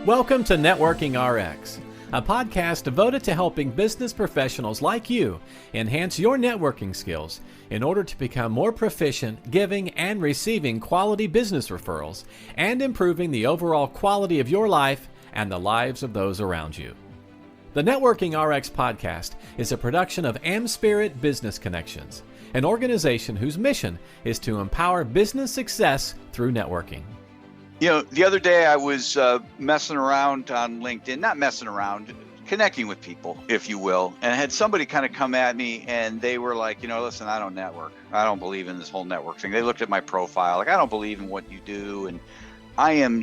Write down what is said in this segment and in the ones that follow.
Welcome to Networking RX, a podcast devoted to helping business professionals like you enhance your networking skills in order to become more proficient giving and receiving quality business referrals and improving the overall quality of your life and the lives of those around you. The Networking RX podcast is a production of AmSpirit Business Connections, an organization whose mission is to empower business success through networking. You know, the other day I was messing around on LinkedIn, not messing around, connecting with people, if you will. And I had somebody kind of come at me and they were like, listen, I don't network. I don't believe in this whole network thing. They looked at my profile, like, I don't believe in what you do. And I'm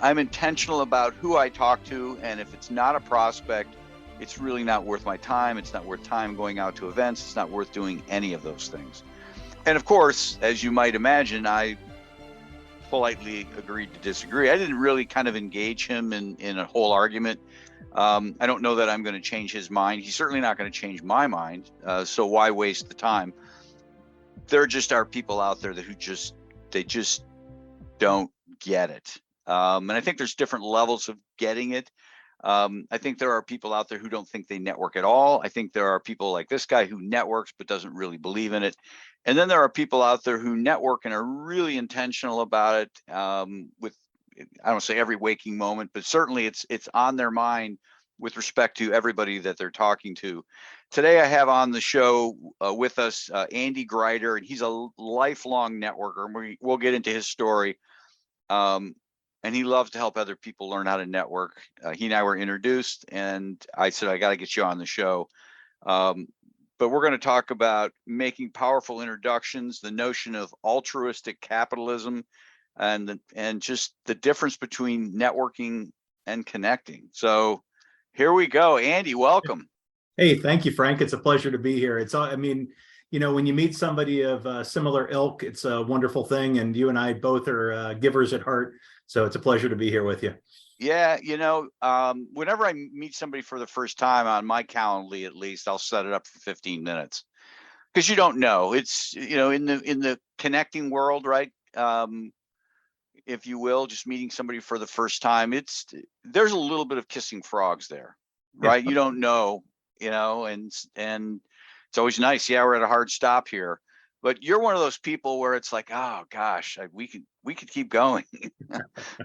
intentional about who I talk to. And if it's not a prospect, it's really not worth my time. It's not worth time going out to events. It's not worth doing any of those things. And of course, as you might imagine, I politely agreed to disagree. I didn't really kind of engage him in a whole argument. I don't know that I'm going to change his mind. He's certainly not going to change my mind. So why waste the time? There just are people out there who just don't get it. And I think there's different levels of getting it. I think there are people out there who don't think they network at all. I think there are people like this guy who networks but doesn't really believe in it. And then there are people out there who network and are really intentional about it with, I don't say every waking moment, but certainly it's on their mind with respect to everybody that they're talking to. Today I have on the show with us Andy Grider, and he's a lifelong networker. And we'll get into his story. And he loves to help other people learn how to network. He and I were introduced, and I said, I got to get you on the show. But we're going to talk about making powerful introductions, the notion of altruistic capitalism, and just the difference between networking and connecting. So here we go. Andy, welcome. Hey, thank you, Frank. It's a pleasure to be here. When you meet somebody of similar ilk, it's a wonderful thing. And you and I both are givers at heart. So it's a pleasure to be here with you. Yeah, whenever I meet somebody for the first time, on my Calendly at least, I'll set it up for 15 minutes because you don't know. It's in the connecting world, right? If you will, just meeting somebody for the first time, there's a little bit of kissing frogs there, right? You don't know, and it's always nice. Yeah, we're at a hard stop here. But you're one of those people where it's like, oh gosh, we could keep going,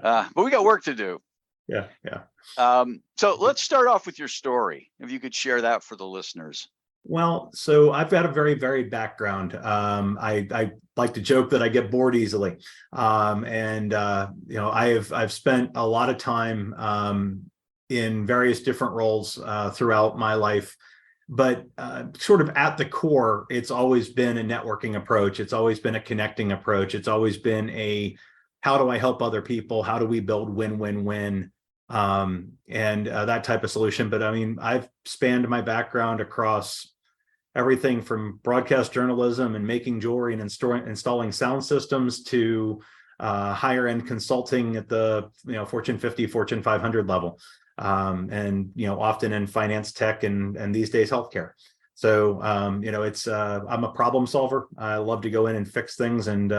but we got work to do. Yeah. So let's start off with your story. If you could share that for the listeners. Well, so I've got a very varied background. I like to joke that I get bored easily, I've spent a lot of time in various different roles throughout my life. But sort of at the core, it's always been a networking approach. It's always been a connecting approach. It's always been how do I help other people? How do we build win-win-win? And that type of solution. But I've spanned my background across everything from broadcast journalism and making jewelry and installing sound systems to higher end consulting at the Fortune 50, Fortune 500 level. And often in finance, tech, and these days healthcare. So I'm a problem solver. I love to go in and fix things, and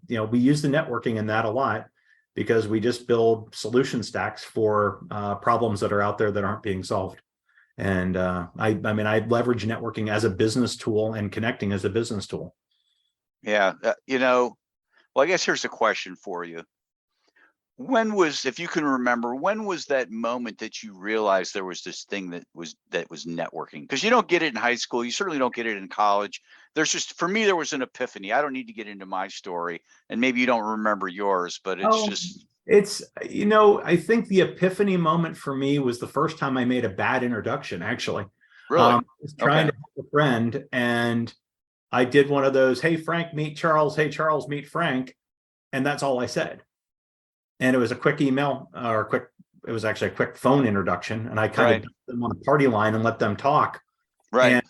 we use the networking in that a lot because we just build solution stacks for problems that are out there that aren't being solved. And I leverage networking as a business tool and connecting as a business tool. Yeah, well, I guess here's a question for you. If you can remember, when was that moment that you realized there was this thing that was networking? Because you don't get it in high school. You certainly don't get it in college. For me, there was an epiphany. I don't need to get into my story, and maybe you don't remember yours, but I think the epiphany moment for me was the first time I made a bad introduction, actually. Really? I was trying to help a friend, and I did one of those, hey, Frank, meet Charles. Hey, Charles, meet Frank. And that's all I said. And it was a quick email it was actually a quick phone introduction. And I kind of put them on a party line and let them talk. Right. And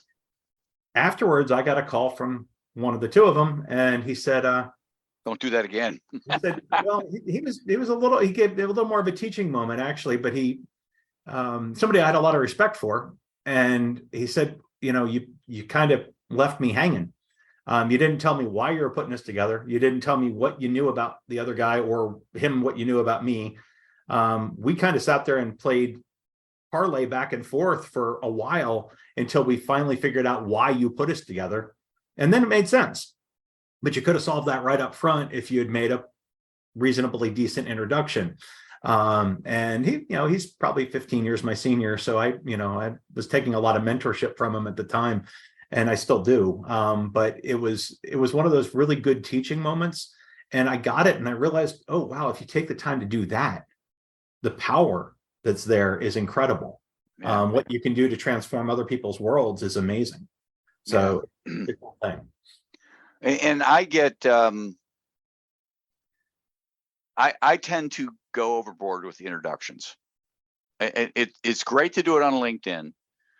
afterwards, I got a call from one of the two of them. And he said, don't do that again. He said, well, he gave a little more of a teaching moment, actually. But somebody I had a lot of respect for. And he said, you kind of left me hanging. You didn't tell me why you were putting this together. You didn't tell me what you knew about the other guy or him, what you knew about me. We kind of sat there and played parlay back and forth for a while until we finally figured out why you put us together. And then it made sense. But you could have solved that right up front if you had made a reasonably decent introduction. And he's probably 15 years my senior. So I was taking a lot of mentorship from him at the time, and I still do. But it was one of those really good teaching moments. And I got it. And I realized, oh, wow, if you take the time to do that, the power that's there is incredible. Yeah. What you can do to transform other people's worlds is amazing. So it's a cool thing. And I get, I tend to go overboard with the introductions. It's great to do it on LinkedIn,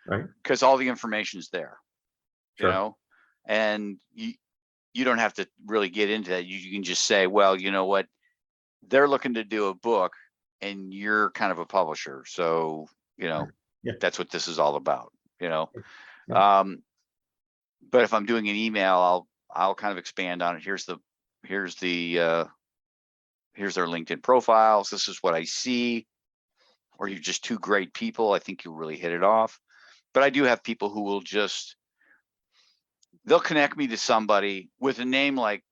right? Because all the information's there, Sure. and you don't have to really get into that. You can just say, well, you know what, they're looking to do a book, and you're kind of a publisher, so that's what this is all about, Yeah. But if I'm doing an email, I'll kind of expand on it. Here's their LinkedIn profiles. This is what I see. Or you're just two great people. I think you'll really hit it off. But I do have people who will they'll connect me to somebody with a name like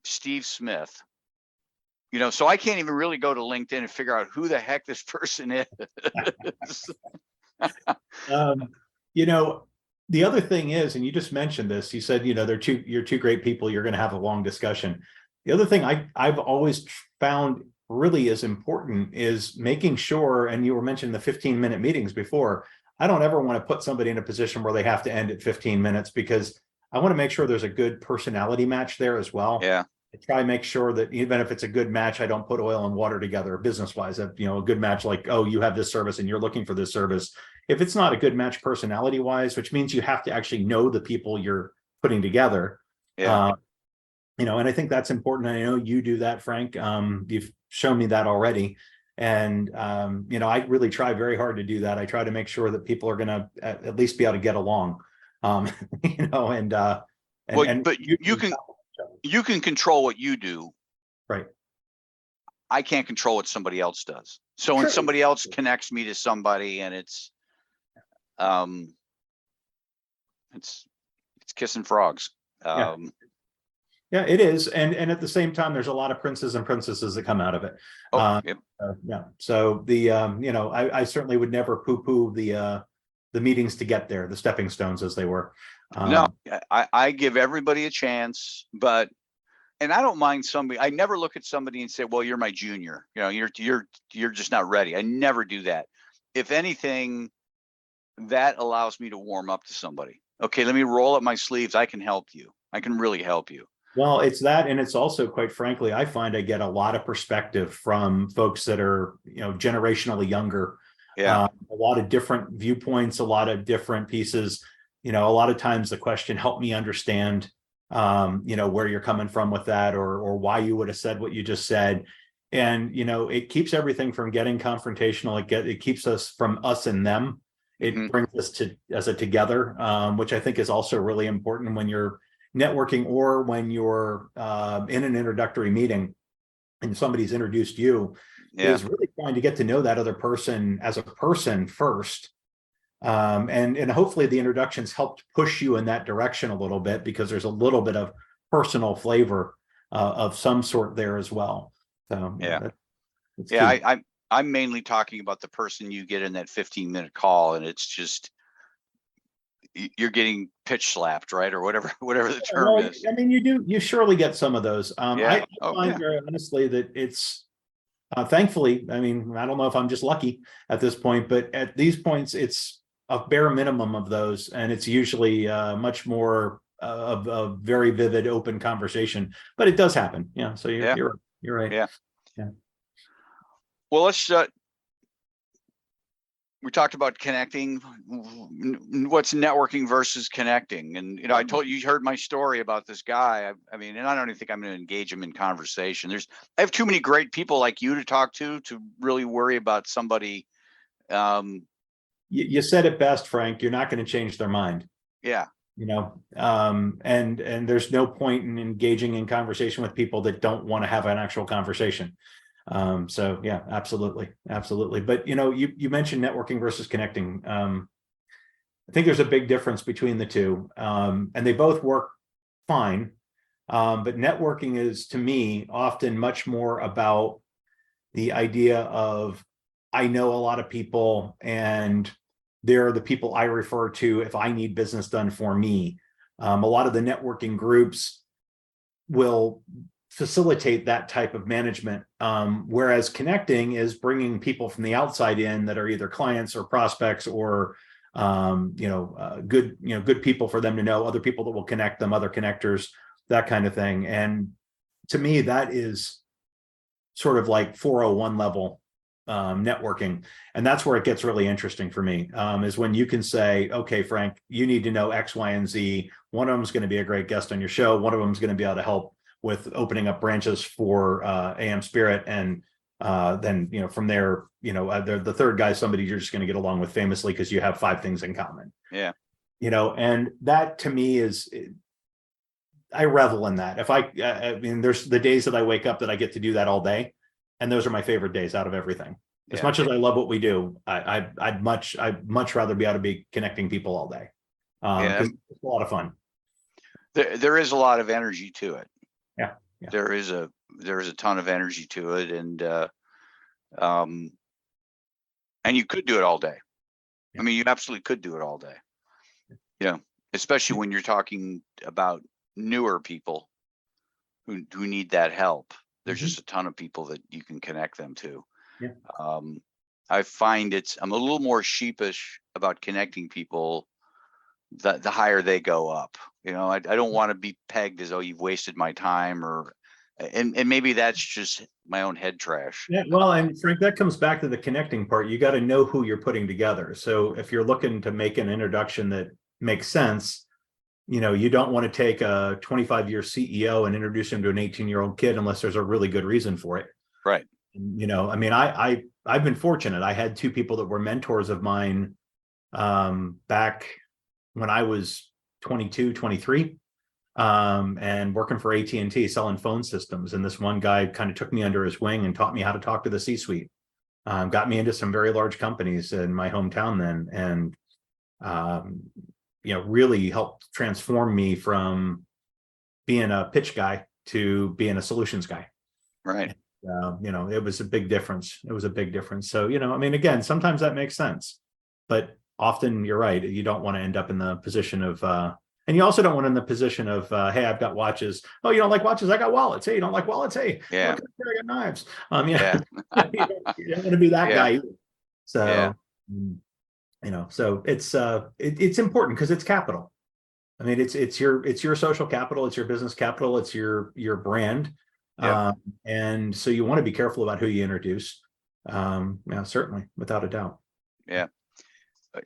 Steve Smith. So I can't even really go to LinkedIn and figure out who the heck this person is. The other thing is, and you just mentioned this, you said, you're two great people, you're going to have a long discussion. The other thing I've always found really is important is making sure, and you were mentioning the 15-minute meetings before, I don't ever want to put somebody in a position where they have to end at 15 minutes, because I want to make sure there's a good personality match there as well. Yeah. I try to make sure that even if it's a good match, I don't put oil and water together business-wise. A good match like, oh, you have this service and you're looking for this service. If it's not a good match personality-wise, which means you have to actually know the people you're putting together. Yeah. And I think that's important. I know you do that, Frank. You've shown me that already. And, I really try very hard to do that. I try to make sure that people are going to at least be able to get along, but you can control what you do. Right. I can't control what somebody else does. So when somebody else connects me to somebody, and it's kissing frogs. Yeah, it is. And at the same time, there's a lot of princes and princesses that come out of it. Yep. Yeah. So I certainly would never poo-poo the meetings to get there, the stepping stones as they were. No, I give everybody a chance, and I don't mind somebody. I never look at somebody and say, well, you're my junior, you're just not ready. I never do that. If anything, that allows me to warm up to somebody. Okay, let me roll up my sleeves. I can help you. I can really help you. Well, it's that, and it's also, quite frankly, I find I get a lot of perspective from folks that are, generationally younger. Yeah. A lot of different viewpoints, a lot of different pieces. A lot of times the question, help me understand, where you're coming from with that, or why you would have said what you just said. And, it keeps everything from getting confrontational. It keeps us from us and them. It brings us as a together, which I think is also really important when you're networking, or when you're in an introductory meeting and somebody's introduced you, is really trying to get to know that other person as a person first. And hopefully the introductions helped push you in that direction a little bit, because there's a little bit of personal flavor of some sort there as well. So I'm mainly talking about the person you get in that 15-minute call, and it's just, you're getting pitch slapped, right? Or whatever the term is. I mean, you surely get some of those. I find very honestly that it's, thankfully, I mean, I don't know if I'm just lucky at this point, but at these points, it's a bare minimum of those. And it's usually much more of a very vivid, open conversation, but it does happen. Yeah. So you're right. Yeah. Yeah. Well, let's, we talked about connecting. What's networking versus connecting? And, I told you, heard my story about this guy. I mean, and I don't even think I'm going to engage him in conversation. I have too many great people like you to talk to really worry about somebody. You said it best, Frank. You're not going to change their mind. Yeah. And there's no point in engaging in conversation with people that don't want to have an actual conversation. So yeah, absolutely. But you mentioned networking versus connecting. I think there's a big difference between the two, and they both work fine. But networking is, to me, often much more about the idea of, I know a lot of people, and they're the people I refer to if I need business done for me. A lot of the networking groups will facilitate that type of management, whereas connecting is bringing people from the outside in that are either clients or prospects or good people for them to know, other people that will connect them, other connectors, that kind of thing. And to me, that is sort of like 401 level networking. And that's where it gets really interesting for me, is when you can say, okay, Frank, you need to know X, Y, and Z. One of them is going to be a great guest on your show. One of them is going to be able to help with opening up branches for AmSpirit. And then, from there, the third guy is somebody you're just going to get along with famously because you have 5 things in common. Yeah. And that to me is, I revel in that. There's the days that I wake up that I get to do that all day. And those are my favorite days out of everything. As much as I love what we do, I'd much rather be able to be connecting people all day. It's a lot of fun. There is a lot of energy to it. Yeah. There is a ton of energy to it, and you could do it all day. Yeah. I mean, you absolutely could do it all day. Especially when you're talking about newer people who need that help. There's just a ton of people that you can connect them to. Yeah. I find I'm a little more sheepish about connecting people the higher they go up. I don't want to be pegged as, oh, you've wasted my time, and maybe that's just my own head trash. Yeah, well, and Frank, that comes back to the connecting part. You got to know who you're putting together. So if you're looking to make an introduction that makes sense, you don't want to take a 25-year CEO and introduce him to an 18-year-old kid unless there's a really good reason for it. Right. I've been fortunate. I had 2 people that were mentors of mine back when I was 22, 23, and working for AT&T selling phone systems. And this one guy kind of took me under his wing and taught me how to talk to the C-suite. Got me into some very large companies in my hometown then, and really helped transform me from being a pitch guy to being a solutions guy. Right. It was a big difference. So, again, sometimes that makes sense, but often you're right. You don't want to end up in the position of, and you also don't want to in the position of, hey, I've got watches. Oh, you don't like watches? I got wallets. Hey, you don't like wallets? Hey, yeah, look, I got knives. You don't want to be that guy either. So, so it's important because it's capital. I mean, it's your social capital, it's your business capital, it's your brand. Yep. And so you want to be careful about who you introduce. Certainly, without a doubt. Yeah.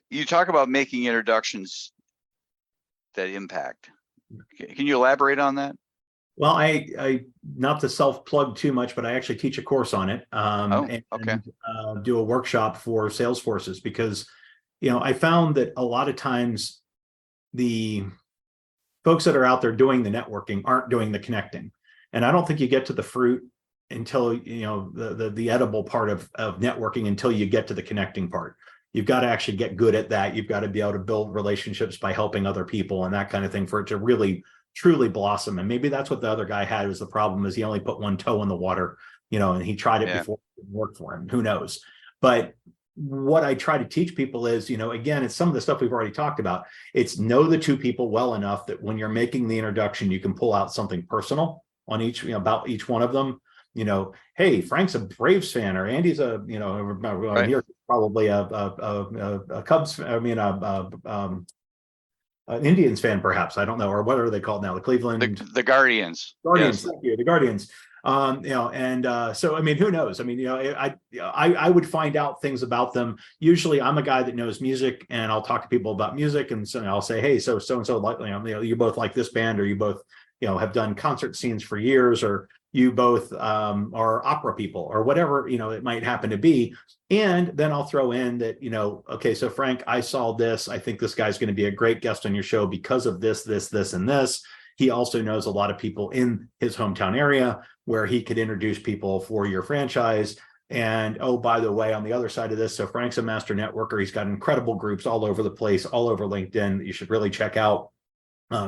You talk about making introductions that impact. Can you elaborate on that? Well, I not to self-plug too much, but I actually teach a course on it. Okay. And do a workshop for sales forces because, I found that a lot of times the folks that are out there doing the networking aren't doing the connecting. And I don't think you get to the fruit until, the edible part of networking until you get to the connecting part. You've got to actually get good at that. You've got to be able to build relationships by helping other people and that kind of thing for it to really, truly blossom. And maybe that's what the other guy had was the problem is he only put one toe in the water, and he tried it before it didn't work for him. Who knows? But what I try to teach people is, again, it's some of the stuff we've already talked about. It's know the 2 people well enough that when you're making the introduction, you can pull out something personal on each, about each one of them. Hey, Frank's a Braves fan, or Andy's a, Right. Here probably a Cubs. An Indians fan, perhaps. I don't know, or what are they called now? The Cleveland, the Guardians. Guardians. Yes. Thank you, the Guardians. So who knows? I would find out things about them. Usually, I'm a guy that knows music, and I'll talk to people about music, and so I'll say, hey, so and so, like, you both like this band, or you both have done concert scenes for years, or you both are opera people, or whatever, it might happen to be. And then I'll throw in that, okay, so Frank, I saw this. I think this guy's going to be a great guest on your show because of this, and this. He also knows a lot of people in his hometown area where he could introduce people for your franchise. And oh, by the way, on the other side of this, so Frank's a master networker. He's got incredible groups all over the place, all over LinkedIn that you should really check out.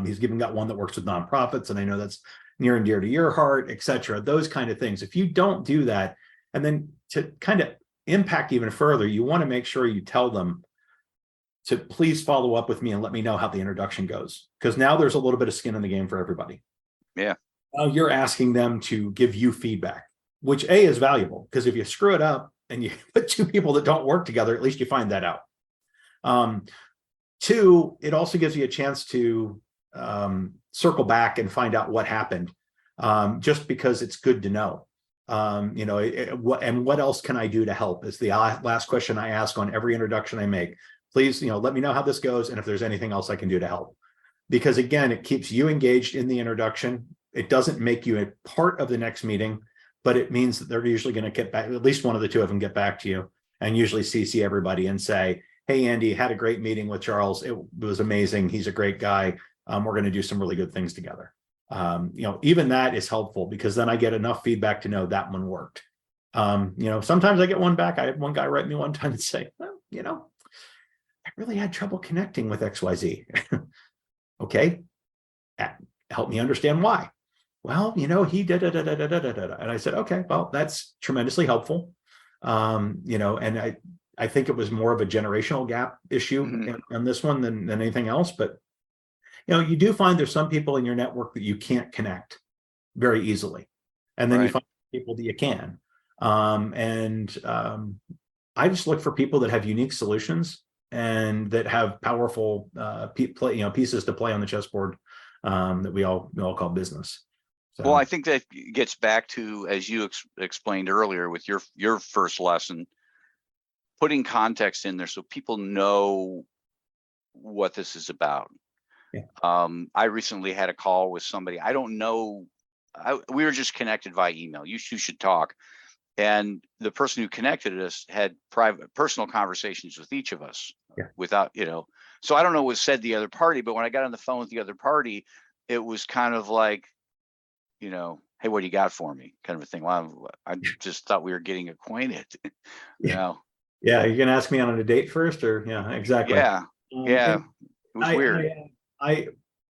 He's even got one that works with nonprofits, and I know that's near and dear to your heart, et cetera. Those kind of things. If you don't do that, and then to kind of impact even further, you want to make sure you tell them to please follow up with me and let me know how the introduction goes. Because now there's a little bit of skin in the game for everybody. Yeah. Now you're asking them to give you feedback, which A, is valuable, because if you screw it up and you put two people that don't work together, at least you find that out. Two, it also gives you a chance to circle back and find out what happened, just because it's good to know. What else can I do to help is the last question I ask on every introduction I make. Please, let me know how this goes, and if there's anything else I can do to help. Because again, it keeps you engaged in the introduction. It doesn't make you a part of the next meeting, but it means that they're usually going to get back, at least one of the two of them get back to you, and usually CC everybody and say, hey, Andy, had a great meeting with Charles. It was amazing. He's a great guy. We're going to do some really good things together. Even that is helpful, because then I get enough feedback to know that one worked. Sometimes I get one back. I had one guy write me one time and say, well, I really had trouble connecting with XYZ. Okay. Help me understand why. Well, he did it. And I said, okay, well, that's tremendously helpful. And I think it was more of a generational gap issue on this one than anything else. But, you do find there's some people in your network that you can't connect very easily. And then you find people that you can. I just look for people that have unique solutions and that have powerful pieces to play on the chessboard that we all call business. So. Well, I think that gets back to, as you explained earlier with your first lesson, putting context in there so people know what this is about. Yeah. I recently had a call with somebody. I don't know. We were just connected via email. You should talk. And the person who connected us had private, personal conversations with each of us without, so I don't know what was said to the other party, but when I got on the phone with the other party, it was kind of like, hey, what do you got for me? Kind of a thing. Well, I just thought we were getting acquainted. Yeah. Yeah. You're going to ask me on a date first, or exactly. Yeah. Yeah. It was weird.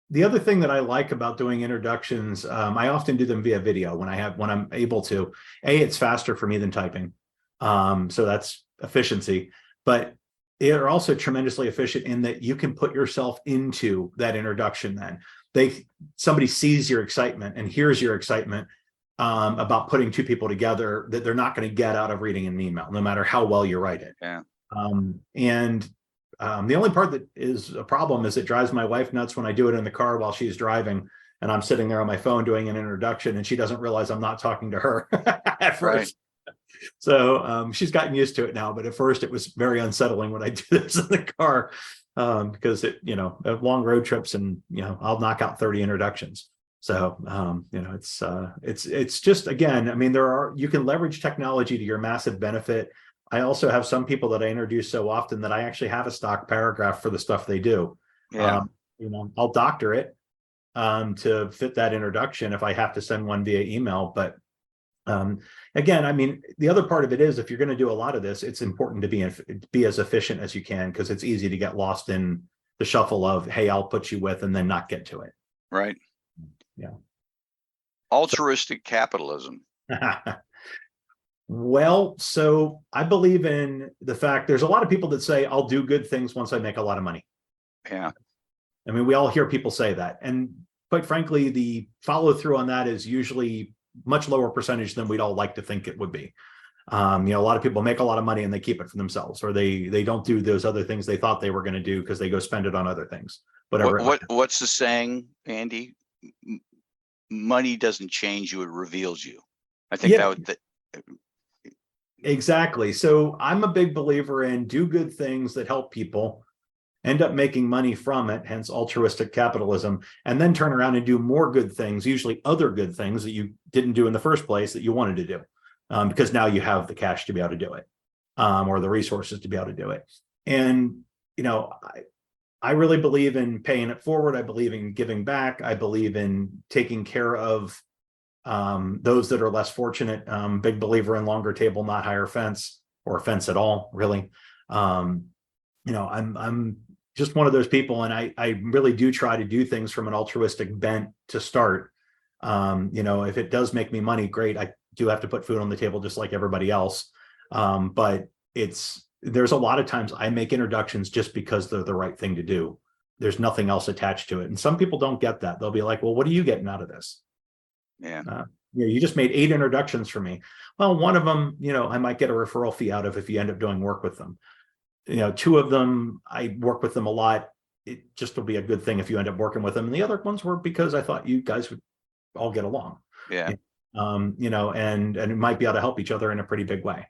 The other thing that I like about doing introductions, I often do them via video when I'm able to. It's faster for me than typing. So that's efficiency, but they're also tremendously efficient in that you can put yourself into that introduction. Then somebody sees your excitement and hears your excitement about putting two people together that they're not going to get out of reading an email, no matter how well you write it. Yeah. The only part that is a problem is it drives my wife nuts when I do it in the car while she's driving and I'm sitting there on my phone doing an introduction and she doesn't realize I'm not talking to her at first. Right. So she's gotten used to it now, but at first it was very unsettling when I do this in the car because long road trips and, I'll knock out 30 introductions. So, it's just, again, I mean, you can leverage technology to your massive benefit. I also have some people that I introduce so often that I actually have a stock paragraph for the stuff they do. Yeah. I'll doctor it to fit that introduction if I have to send one via email. But again, I mean, the other part of it is if you're going to do a lot of this, it's important to be as efficient as you can, because it's easy to get lost in the shuffle of, hey, I'll put you with, and then not get to it. Right. Yeah. Altruistic capitalism. Well, so I believe in the fact there's a lot of people that say, I'll do good things once I make a lot of money. Yeah. I mean, we all hear people say that. And quite frankly, the follow through on that is usually much lower percentage than we'd all like to think it would be. A lot of people make a lot of money and they keep it for themselves, or they don't do those other things they thought they were going to do because they go spend it on other things. Whatever. What's the saying, Andy? Money doesn't change you, it reveals you. I think that would. Exactly. So I'm a big believer in do good things that help people, end up making money from it, hence altruistic capitalism, and then turn around and do more good things, usually other good things that you didn't do in the first place that you wanted to do, because now you have the cash to be able to do it, or the resources to be able to do it. And, I really believe in paying it forward. I believe in giving back. I believe in taking care of those that are less fortunate. Big believer in longer table, not higher fence, or fence at all, really. I'm just one of those people, and I really do try to do things from an altruistic bent to start. If it does make me money, great. I do have to put food on the table just like everybody else. But there's a lot of times I make introductions just because they're the right thing to do. There's nothing else attached to it. And some people don't get that. They'll be like, well, what are you getting out of this? Yeah. You just made 8 introductions for me. Well, one of them, I might get a referral fee out of if you end up doing work with them. 2 of them, I work with them a lot. It just will be a good thing if you end up working with them. And the other ones were because I thought you guys would all get along. Yeah. And it might be able to help each other in a pretty big way.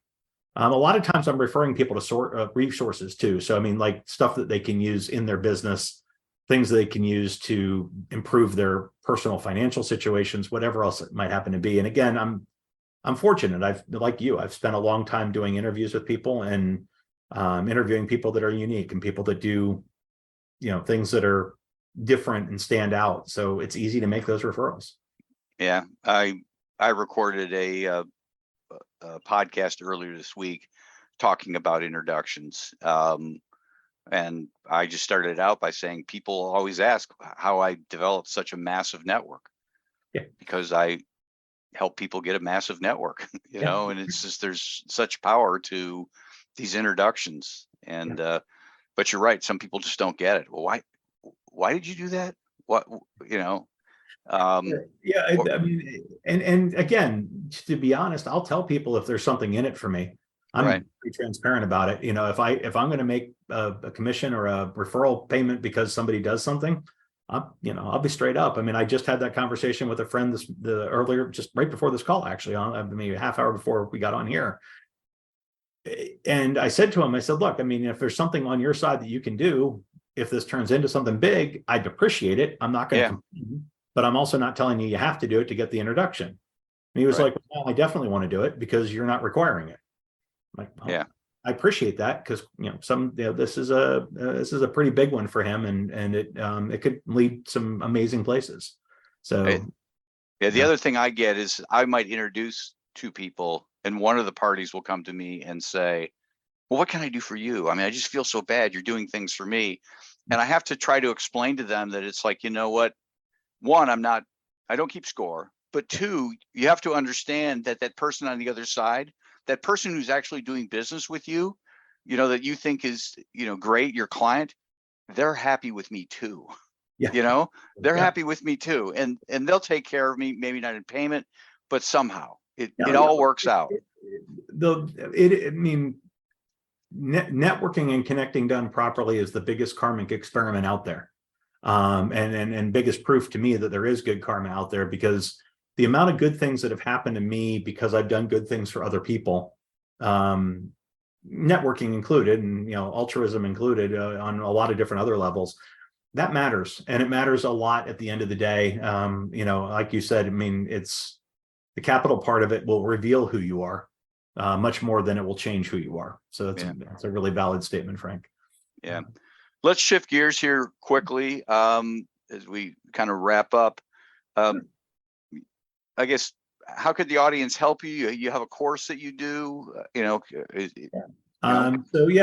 A lot of times I'm referring people to resources too. So, like stuff that they can use in their business, things they can use to improve their personal financial situations, whatever else it might happen to be. And again, I'm fortunate. I've spent a long time doing interviews with people and interviewing people that are unique and people that do, things that are different and stand out. So it's easy to make those referrals. Yeah. I recorded a podcast earlier this week talking about introductions. And I just started out by saying people always ask how I developed such a massive network. Yeah. Because I help people get a massive network, and it's just, there's such power to these introductions. And, but you're right. Some people just don't get it. Well, why did you do that? What, and again, to be honest, I'll tell people if there's something in it for me. I'm pretty transparent about it. If I'm going to make a commission or a referral payment because somebody does something, I'll be straight up. I just had that conversation with a friend earlier, just right before this call, actually, maybe a half hour before we got on here. And I said to him, look, if there's something on your side that you can do, if this turns into something big, I'd appreciate it. I'm not going to complain, but I'm also not telling you have to do it to get the introduction. And he was like, well, I definitely want to do it because you're not requiring it. I'm like, well, I appreciate that because this is a pretty big one for him, and it could lead some amazing places. So the other thing I get is I might introduce 2 people, and one of the parties will come to me and say, well, what can I do for you? I just feel so bad. You're doing things for me. And I have to try to explain to them that it's like, what? One, I don't keep score, but 2, you have to understand that person on the other side, that person who's actually doing business with you, that you think is, great, your client, they're happy with me too. Yeah. They're happy with me too. And they'll take care of me, maybe not in payment, but somehow it all works out. Networking and connecting done properly is the biggest karmic experiment out there. And biggest proof to me that there is good karma out there, because the amount of good things that have happened to me because I've done good things for other people, networking included, and altruism included, on a lot of different other levels, that matters. And it matters a lot at the end of the day. Like you said, it's the capital part of it will reveal who you are much more than it will change who you are. So that's a really valid statement, Frank. Yeah. Let's shift gears here quickly as we kind of wrap up. I guess, how could the audience help you? You have a course that you do, So we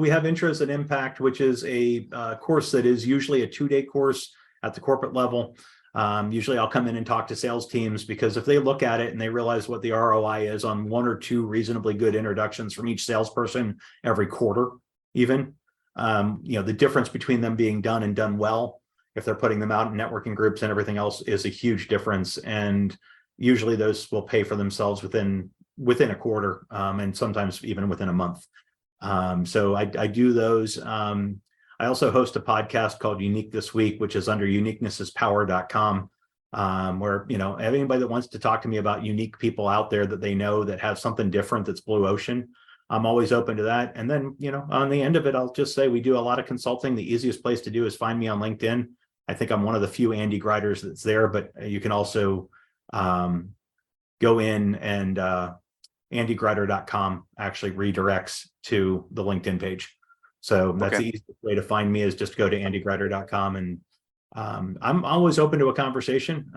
have Intros at Impact, which is a course that is usually a 2-day course at the corporate level. Usually I'll come in and talk to sales teams, because if they look at it and they realize what the ROI is on 1 or 2 reasonably good introductions from each salesperson every quarter, even, the difference between them being done and done well, if they're putting them out in networking groups and everything else, is a huge difference. And usually those will pay for themselves within a quarter, and sometimes even within a month. So I do those. I also host a podcast called Unique This Week, which is under uniquenessispower.com, where, anybody that wants to talk to me about unique people out there that they know that have something different that's blue ocean, I'm always open to that. And then, on the end of it, I'll just say we do a lot of consulting. The easiest place to do is find me on LinkedIn. I think I'm one of the few Andy Griders that's there, but you can also go in and andygrider.com actually redirects to the LinkedIn page. So that's the easiest way to find me, is just go to andygrider.com. And I'm always open to a conversation.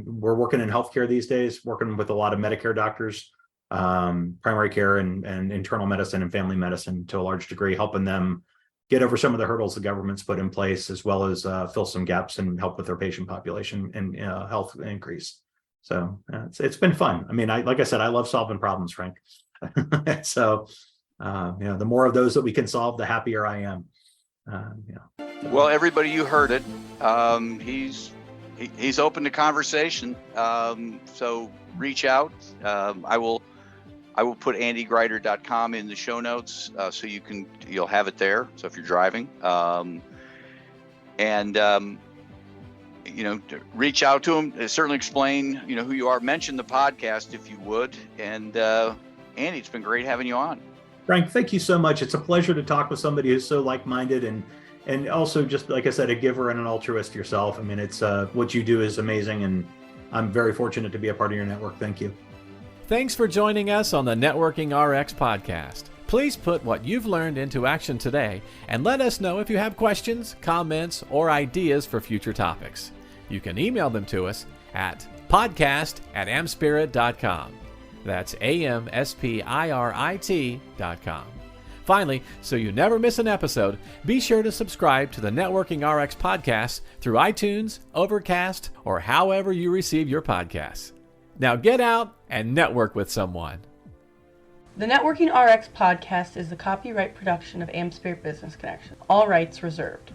We're working in healthcare these days, working with a lot of Medicare doctors, primary care and internal medicine and family medicine to a large degree, helping them get over some of the hurdles the government's put in place, as well as fill some gaps and help with their patient population and health increase. So it's been fun. I mean, like I said, I love solving problems, Frank. So, the more of those that we can solve, the happier I am. Well, everybody, you heard it. He's open to conversation. So reach out. I will put andygrider.com in the show notes, so you'll have it there. So if you're driving, reach out to him. Certainly explain, who you are. Mention the podcast if you would. And Andy, it's been great having you on. Frank, thank you so much. It's a pleasure to talk with somebody who's so like-minded and also, just like I said, a giver and an altruist yourself. I mean, it's what you do is amazing, and I'm very fortunate to be a part of your network. Thank you. Thanks for joining us on the Networking RX podcast. Please put what you've learned into action today and let us know if you have questions, comments, or ideas for future topics. You can email them to us at podcast@amspirit.com. That's AmSpirit.com. Finally, so you never miss an episode, be sure to subscribe to the Networking RX podcast through iTunes, Overcast, or however you receive your podcasts. Now get out and network with someone. The Networking RX podcast is the copyright production of AmSpirit Business Connection. All rights reserved.